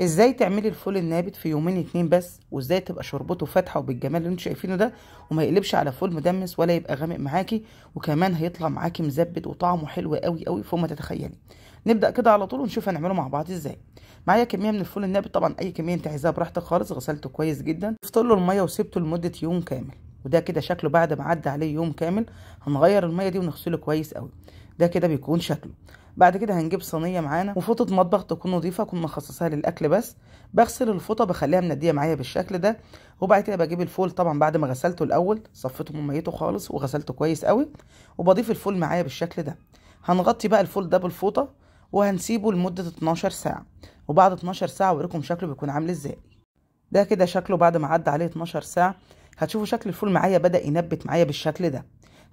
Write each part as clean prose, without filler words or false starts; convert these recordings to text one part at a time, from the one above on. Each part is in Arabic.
ازاي تعملي الفول النابت في يومين اتنين بس، وازاي تبقى شوربته فاتحه وبالجمال اللي انتوا شايفينه ده، وما يقلبش على فول مدمس ولا يبقى غامق معاكي، وكمان هيطلع معاكي مزبد وطعمه حلو قوي قوي فوق ما تتخيلي. نبدا كده على طول ونشوف هنعمله مع بعض ازاي. معايا كميه من الفول النابت، طبعا اي كميه انت عايزاها براحتك خالص. غسلته كويس جدا، ضفت له الميه وسبته لمده يوم كامل. وده كده شكله بعد ما عدى عليه يوم كامل. هنغير الميه دي ونغسله كويس قوي. ده كده بيكون شكله. بعد كده هنجيب صينيه معانا وفوطه مطبخ تكون نظيفه، اكون مخصصاها للاكل بس. بغسل الفوطه بخليها منديه معايا بالشكل ده. وبعد كده بجيب الفول، طبعا بعد ما غسلته الاول صفيته من ميته خالص وغسلته كويس قوي. وبضيف الفول معايا بالشكل ده. هنغطي بقى الفول ده بالفوطه وهنسيبه لمده 12 ساعه. وبعد 12 ساعه اوريكم شكله بيكون عامل ازاي. ده كده شكله بعد ما عدى عليه 12 ساعه. هتشوفوا شكل الفول معايا بدأ ينبت معايا بالشكل ده.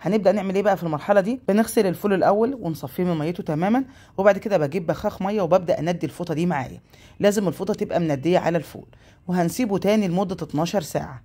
هنبدأ نعمل ايه بقى في المرحلة دي؟ بنغسل الفول الأول ونصفيه من ميته تماما. وبعد كده بجيب بخاخ مية وببدأ أندي الفوطة دي معايا. لازم الفوطة تبقى مندية على الفول. وهنسيبه تاني لمدة 12 ساعة.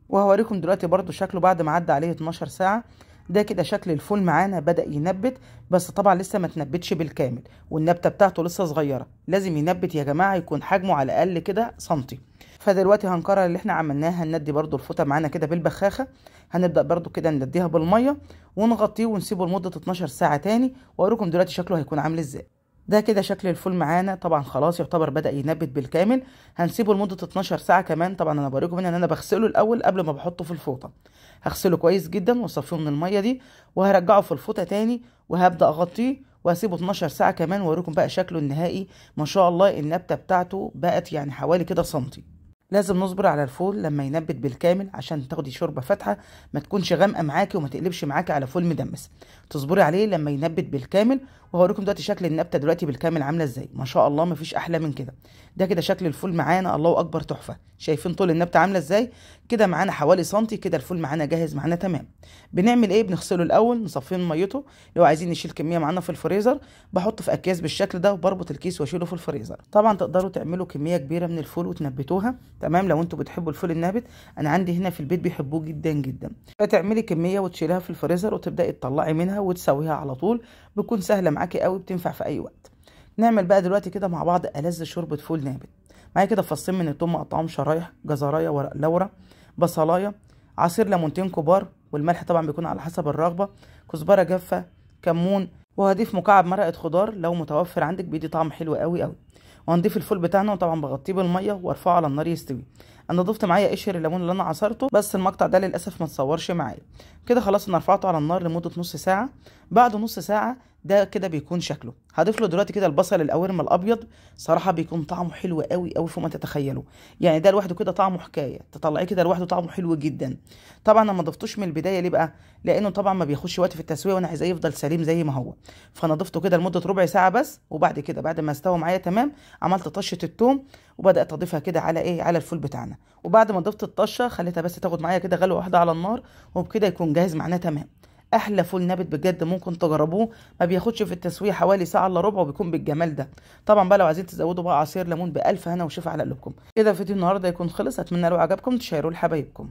وهوريكم دلوقتي برضو شكله بعد ما عدى عليه 12 ساعة. ده كده شكل الفول معانا بدأ ينبت، بس طبعا لسه ما تنبتش بالكامل، والنبتة بتاعته لسه صغيرة. لازم ينبت يا جماعة، يكون حجمه على الأقل كده سنتي. فدلوقتي هنكرر اللي احنا عملناه، هندي برضو الفوطة معانا كده بالبخاخة. هنبدأ برضو كده نديها بالمية ونغطيه ونسيبه لمدة 12 ساعة تاني، واوريكم دلوقتي شكله هيكون عامل ازاي. ده كده شكل الفول معانا، طبعا خلاص يعتبر بدأ ينبت بالكامل. هنسيبه لمدة 12 ساعة كمان. طبعا انا بوريكم هنا ان انا بغسله الاول قبل ما بحطه في الفوطة. هغسله كويس جدا واصفيه من المية دي، وهرجعه في الفوطة تاني، وهبدأ اغطيه وهسيبه 12 ساعة كمان، واوريكم بقى شكله النهائي. ما شاء الله النبتة بتاعته بقت يعني حوالي كده سنتي. لازم نصبر على الفول لما ينبت بالكامل عشان تاخدي شوربه فاتحه، ما تكونش غامقه معاكي وما تقلبش معاكي على فول مدمس. تصبري عليه لما ينبت بالكامل. وهوريكم دلوقتي شكل النبته دلوقتي بالكامل عامله ازاي. ما شاء الله مفيش احلى من كده. ده كده شكل الفول معانا، الله اكبر تحفه. شايفين طول النبته عامله ازاي؟ كده معانا حوالي سنتي. كده الفول معانا جاهز معانا تمام. بنعمل ايه؟ بنغسله الاول، نصفيه من ميته. لو عايزين نشيل كميه معانا في الفريزر، بحطه في اكياس بالشكل ده وبربط الكيس واشيله في الفريزر. طبعا تقدروا تعملوا كميه كبيره من الفول وتنبتوها تمام لو انتوا بتحبوا الفول النابت. انا عندي هنا في البيت بيحبوه جدا جدا. فتعملي كميه وتشيلها في الفريزر وتبداي تطلعي منها وتسويها على طول. بتكون سهله معاكي قوي، بتنفع في اي وقت. نعمل بقى دلوقتي كده مع بعض ألذ شوربه فول نابت. معايا كده فصين من الثوم مقطعهم شرايح، جزرايه، ورق لورا، بصلايه، عصير ليمونتين كبار، والملح طبعا بيكون على حسب الرغبه، كزبره جافه، كمون. وهضيف مكعب مرقه خضار لو متوفر عندك، بيدي طعم حلو قوي قوي. وهنضيف الفول بتاعنا، وطبعا بغطيه بالميه وارفعه على النار يستوي. انا ضفت معايا قشر الليمون اللي انا عصرته، بس المقطع ده للاسف ما تصورش معايا. كده خلاص انا رفعته على النار لمده نص ساعه. بعد نص ساعه ده كده بيكون شكله. هضيف له دلوقتي كده البصل الاورم الابيض. صراحه بيكون طعمه حلو قوي قوي فوق ما تتخيلوا. يعني ده لوحده كده طعمه حكايه، تطلعيه كده لوحده طعمه حلو جدا. طبعا انا ما ضفتوش من البدايه، ليه بقى؟ لانه طبعا ما بياخدش وقت في التسويه، وانا عايزاه يفضل سليم زي ما هو. فانا ضفته كده لمده ربع ساعه بس. وبعد كده بعد ما استوى معايا تمام، عملت طشه الثوم وبدات اضيفها كده على ايه، على الفول بتاعنا. وبعد ما ضفت الطشه خليتها بس تاخد معايا كده غلوه واحده على النار، وبكده يكون جاهز معانا تمام. احلى فول نابت بجد، ممكن تجربوه. ما بياخدش في التسويه حوالي ساعه الا ربع، وبيكون بالجمال ده. طبعا بقى لو عايزين تزودوا بقى عصير ليمون، بالف هنا وشفا على قلوبكم. كده فيديو النهارده يكون خلص. اتمنى لو عجبكم تشيروه لحبايبكم.